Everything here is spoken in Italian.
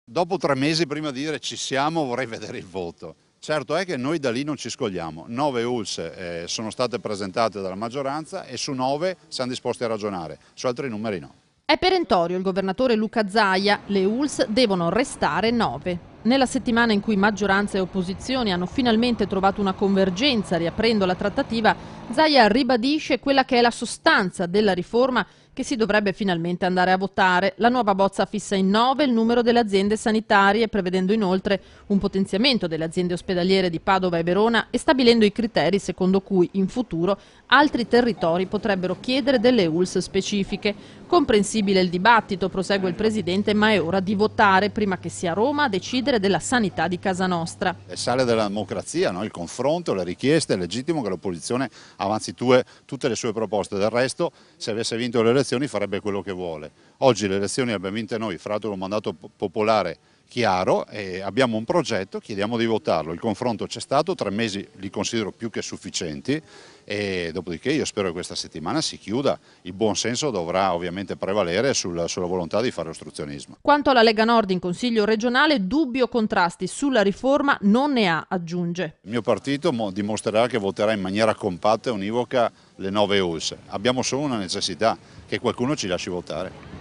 Dopo 3 mesi prima di dire ci siamo vorrei vedere il voto. Certo è che noi da lì non ci scogliamo. 9 ULSS sono state presentate dalla maggioranza e su 9 siamo disposti a ragionare, su altri numeri no. È perentorio il governatore Luca Zaia, le ULSS devono restare 9. Nella settimana in cui maggioranza e opposizioni hanno finalmente trovato una convergenza riaprendo la trattativa, Zaia ribadisce quella che è la sostanza della riforma che si dovrebbe finalmente andare a votare. La nuova bozza fissa in 9 il numero delle aziende sanitarie, prevedendo inoltre un potenziamento delle aziende ospedaliere di Padova e Verona e stabilendo i criteri secondo cui in futuro altri territori potrebbero chiedere delle ULSS specifiche. Comprensibile il dibattito, prosegue il Presidente, ma è ora di votare prima che sia Roma a decidere della sanità di casa nostra. È sale della democrazia, no? Il confronto, le richieste, è legittimo che l'opposizione avanzi tutte le sue proposte. Del resto, se avesse vinto le elezioni farebbe quello che vuole. Oggi le elezioni le abbiamo vinte noi, fra l'altro con un mandato popolare chiaro, e abbiamo un progetto, chiediamo di votarlo. Il confronto c'è stato, 3 mesi li considero più che sufficienti e dopodiché io spero che questa settimana si chiuda. Il buon senso dovrà ovviamente prevalere sulla volontà di fare ostruzionismo. Quanto alla Lega Nord in Consiglio regionale, dubbi o contrasti sulla riforma non ne ha, aggiunge. Il mio partito dimostrerà che voterà in maniera compatta e univoca le 9 ULSS. Abbiamo solo una necessità, che qualcuno ci lasci votare.